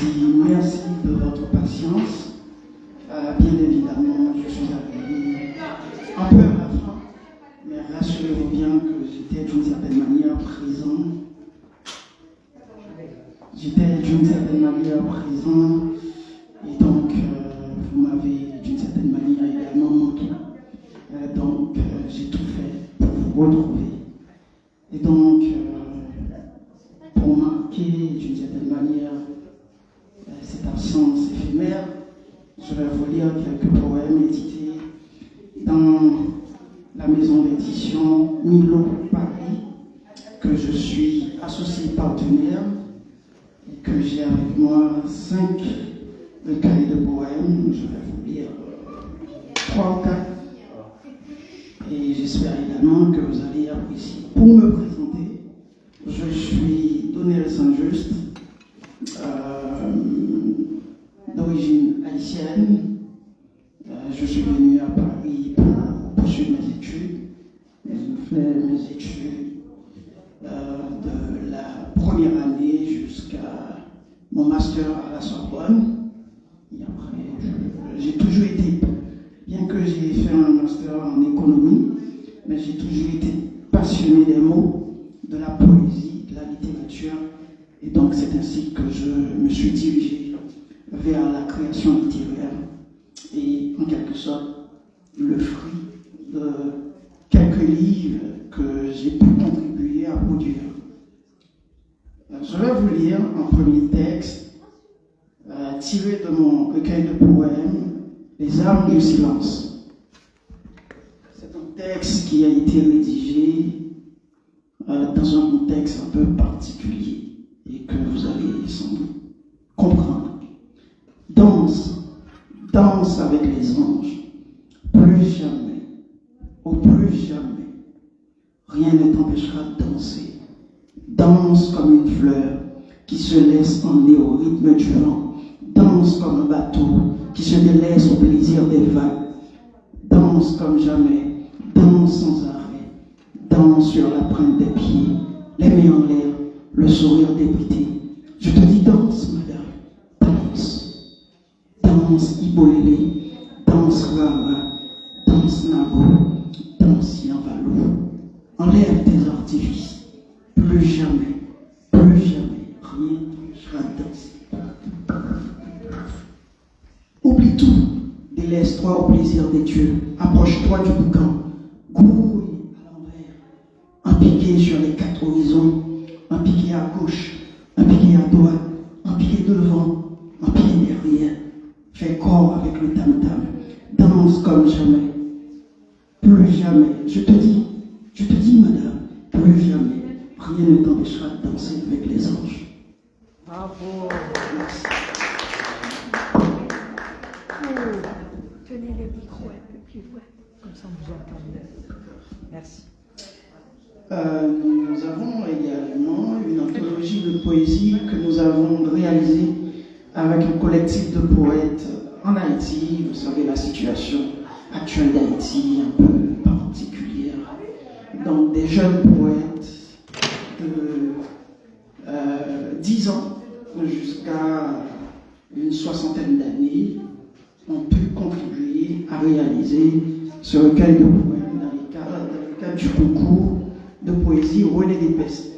Merci de votre patience. Bien évidemment, je suis arrivé un peu à la fin, mais rassurez-vous bien que j'étais d'une certaine manière présent. Et donc vous m'avez d'une certaine manière également manqué. Donc j'ai tout fait pour vous retrouver. Et donc, pour marquer d'une certaine manière cette absence éphémère, je vais vous lire quelques poèmes édités dans la maison d'édition Milo Paris, que je suis associé partenaire et que j'ai avec moi 5 recueils de poèmes. Je vais vous lire 3 ou 4. Et j'espère également que vous allez apprécier. Pour me présenter, je suis Donnel Saint-Just, d'origine haïtienne. Je suis venu à Paris pour poursuivre mes études. Je fais mes études de la première année jusqu'à mon master à la Sorbonne. Et après, j'ai toujours été, bien que j'ai fait un master en économie, mais j'ai toujours été passionné des mots, de la poésie, de la littérature. Et donc c'est ainsi que je me suis dirigé vers la création littéraire et en quelque sorte le fruit de quelques livres que j'ai pu contribuer à produire. Je vais vous lire un premier texte tiré de mon recueil de poèmes « Les armes du silence ». C'est un texte qui a été rédigé dans un contexte un peu particulier et que vous allez sans doute comprendre. Danse, danse avec les anges, plus jamais, oh plus jamais, rien ne t'empêchera de danser. Danse comme une fleur qui se laisse emmener au rythme du vent. Danse comme un bateau qui se délaisse au plaisir des vagues. Danse comme jamais, danse sans arrêt, danse sur la pointe des pieds, les mains en l'air, le sourire débridé. Je te dis danse, madame, danse. Danse Ibolélé, danse Rara, danse Nabo, danse Yambalou. Enlève tes artifices, plus jamais, rien ne sera dansé. Oublie tout, délaisse-toi au plaisir des dieux, approche-toi du boucan, grouille à l'envers, un piqué sur les 4 horizons, un piqué à gauche, un piqué à droite, un piqué devant, un piqué derrière, fais corps avec le tam-tam, danse comme jamais, plus jamais, je te dis madame, plus jamais, rien ne t'empêchera de danser avec les anges. Bravo. Merci. Tenez le micro un peu plus loin, comme ça on vous entend mieux. Merci. Nous avons également une anthologie de poésie que nous avons réalisée avec un collectif de poètes en Haïti. Vous savez, la situation actuelle d'Haïti un peu particulière. Donc des jeunes poètes de 10 ans jusqu'à une 60aine d'années ont pu contribuer à réaliser ce recueil de poèmes dans le cadre du concours de poésie René Despès.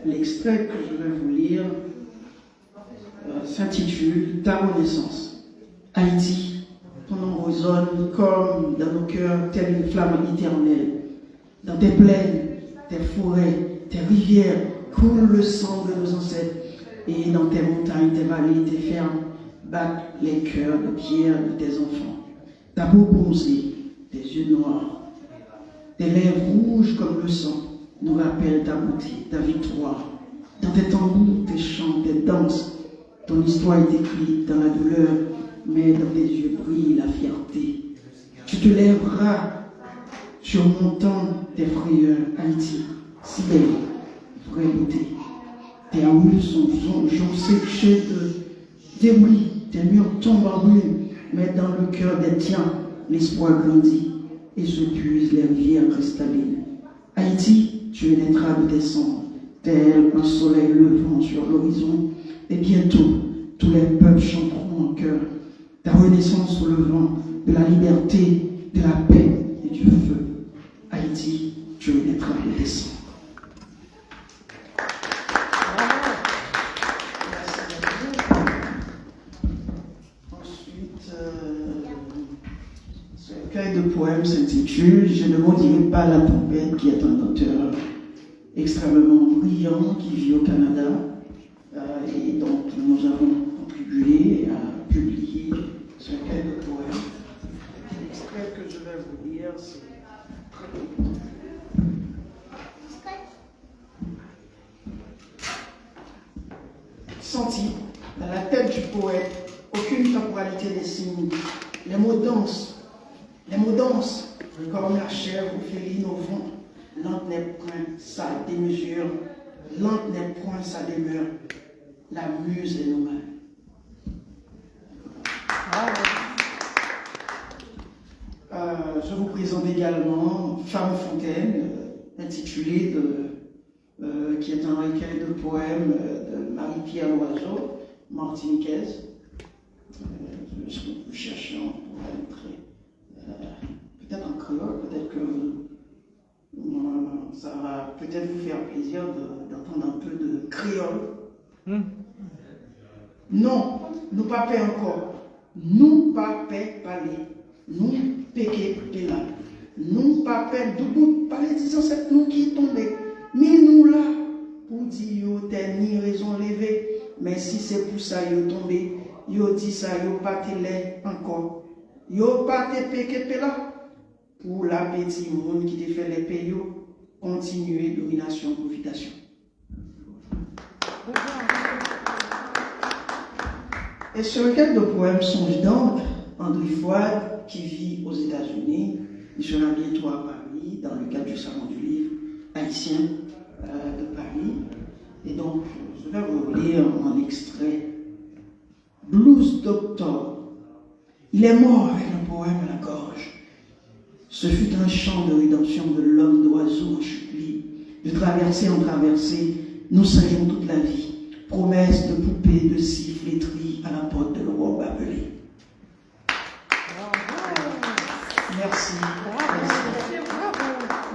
L'extrait que je vais vous lire s'intitule « Ta renaissance ». Haïti, ton nom résonne comme dans nos cœurs, telle une flamme éternelle. Dans tes plaines, tes forêts, tes rivières coule le sang de nos ancêtres. Et dans tes montagnes, tes vallées, tes fermes, battent les cœurs de pierre de tes enfants. Ta peau bronzée, tes yeux noirs, tes lèvres rouges comme le sang nous rappellent ta beauté, ta victoire. Dans tes tambours, tes chants, tes danses, ton histoire est écrite dans la douleur, mais dans tes yeux brille la fierté. Tu te lèveras surmontant tes frayeurs, Haïti, si belle, vraie beauté. Tes rues sont séchées de débris, tes murs tombent en ruine, mais dans le cœur des tiens, l'espoir grandit. et se puisent les rivières cristallines. Haïti, tu es naîtras de tes cendres, tel un soleil levant sur l'horizon, et bientôt tous les peuples chanteront en chœur ta renaissance au levant de la liberté, de la paix et du feu. Haïti, tu es naîtras de tes cendres. Ce recueil de poèmes s'intitule « Je ne maudirai pas la tempête » qui est un auteur extrêmement brillant qui vit au Canada et donc nous avons contribué à publier ce recueil de poèmes. L'extrait que je vais vous lire, c'est Senti, dans la tête du poète, aucune temporalité des signes. Les mots dansent, comme la chair ou féline au vent. Lente n'est point sa démesure, lente n'est point sa demeure. La muse est nos mains. Je vous présente également Femme Fontaine, intitulée qui est un recueil de poèmes de Marie-Pierre Loiseau, martiniquaise. Ce que vous cherchez, on pourrait entrer peut-être en créole, peut-être que ça va peut-être vous faire plaisir d'entendre un peu de créole. Non, nous pas paix encore. Nous pas paix parler. Nous péquer là. Nous pas paix debout parler disant c'est nous qui tombés. Mais nous là, pour dire yo t'es ni raison levée. Mais si c'est pour ça yo tombé, yo dit ça yo pas te lait encore. Yo pas te péquer là. Pour la petite monde qui te fait les payos, continuer domination, profitation. Et ce recueil de poèmes songe donc André Fouad, qui vit aux États-Unis. Il sera bientôt à Paris, dans le cadre du Salon du Livre haïtien de Paris. Et donc, je vais vous lire un extrait. Blues Doctor. Il est mort avec un poème à la gorge. Ce fut un chant de rédemption de l'homme d'oiseau en chute libre. De traversée en traversée, nous savions toute la vie. Promesse de poupée, de cire flétrie à la porte de l'aurore barbelée. Merci.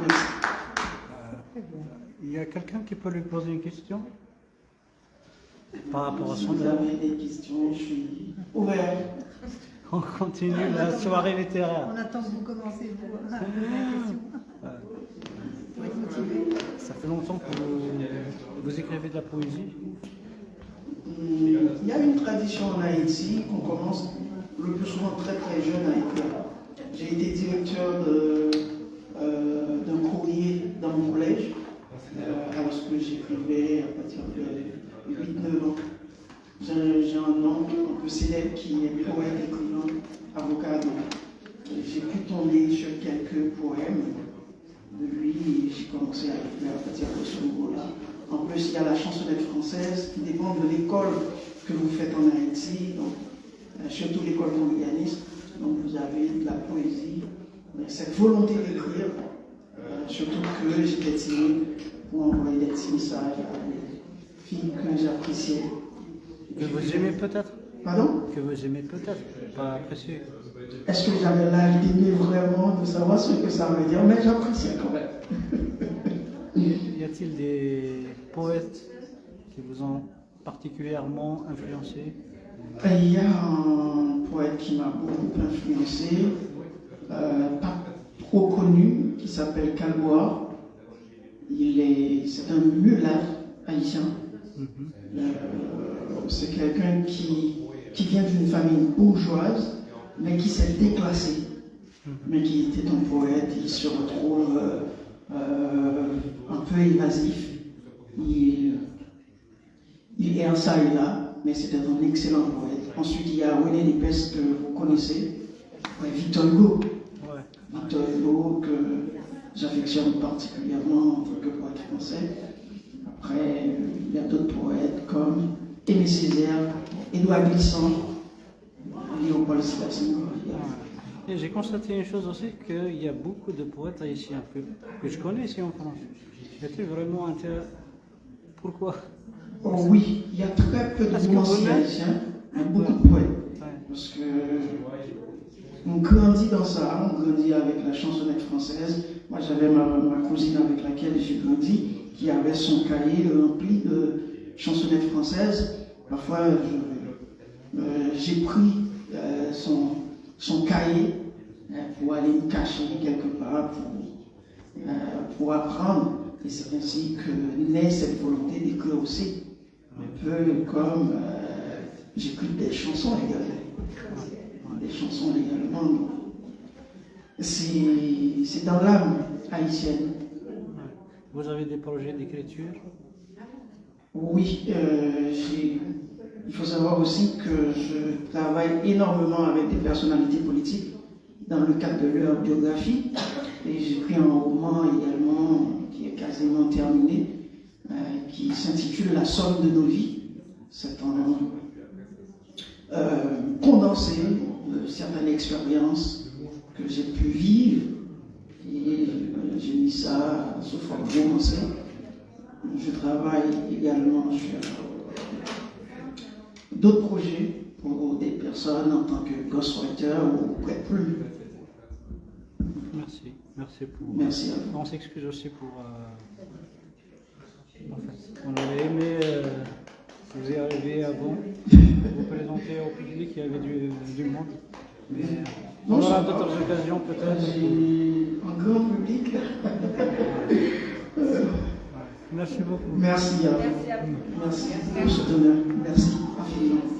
Merci. Il y a quelqu'un qui peut lui poser une question par rapport à son Si vous avez des questions, je suis ouvert. On continue la soirée littéraire. On attend que vous commencez à poser la question. Pour être motivé. Ça fait longtemps que vous écrivez de la poésie? Il y a une tradition en Haïti qu'on commence le plus souvent très très jeune à écrire. J'ai été directeur d'un courrier dans mon collège, alors que j'écrivais à partir de 8-9 ans. J'ai un oncle un peu célèbre qui est poète, écrivain, avocat. J'ai pu tomber sur quelques poèmes de lui et j'ai commencé à écrire à partir de ce niveau-là. En plus, il y a la chansonnette française qui dépend de l'école que vous faites en Haïti, donc, surtout l'école montréaliste. Donc vous avez de la poésie, cette volonté d'écrire, surtout que j'étais timide pour envoyer des petits messages à des filles que j'appréciais. Que vous aimez peut-être? Pardon? Que vous aimez peut-être, pas apprécier. Est-ce que j'avais l'âge d'aimer vraiment, de savoir ce que ça veut dire? Mais j'appréciais quand même. Y a-t-il des poètes qui vous ont particulièrement influencé? Il y a un poète qui m'a beaucoup influencé, pas trop connu, qui s'appelle Calboire. C'est un mulâtre haïtien. C'est quelqu'un qui vient d'une famille bourgeoise, mais qui s'est déclassé, mais qui était un poète. Il se retrouve un peu évasif. Il est en ça et là, mais c'était un excellent poète. Ensuite, il y a René Lépès que vous connaissez, Victor Hugo. Victor Hugo que j'affectionne particulièrement en tant que poète français. Après, il y a d'autres poètes comme Aimé Césaire, Édouard Glissant, Léopold Sédar Senghor. Et j'ai constaté une chose aussi, qu'il y a beaucoup de poètes haïtiens que je connais ici en France. J'étais vraiment intéressé. Pourquoi? Oh oui, il y a très peu de Parce que romanciers vous-même- haïtiens, mais beaucoup de poètes. Ouais. Parce que on grandit dans ça, on grandit avec la chansonnette française. Moi, j'avais ma cousine avec laquelle j'ai grandi, qui avait son cahier rempli de chansonnettes françaises. Parfois, j'ai pris son cahier pour aller me cacher quelque part pour apprendre. Et c'est ainsi que naît cette volonté d'écrire aussi. Un peu comme j'écris des chansons également. Des chansons également. C'est dans l'âme haïtienne. Vous avez des projets d'écriture? Oui, il faut savoir aussi que je travaille énormément avec des personnalités politiques dans le cadre de leur biographie. Et j'écris un roman également qui est quasiment terminé, qui s'intitule La somme de nos vies. C'est un condensé de certaines expériences que j'ai pu vivre. Et j'ai mis ça sous forme romancée. Je travaille également sur d'autres projets pour des personnes en tant que ghostwriter ou prête-plume. Merci. Merci pour. Merci à vous. On s'excuse aussi pour. En fait, on aurait aimé vous y arriver avant, vous présenter au public, il y avait du monde. Mais on aura d'autres occasions peut-être. J'ai un grand public. Merci beaucoup. Merci à vous. Merci pour ce honneur. Merci infiniment.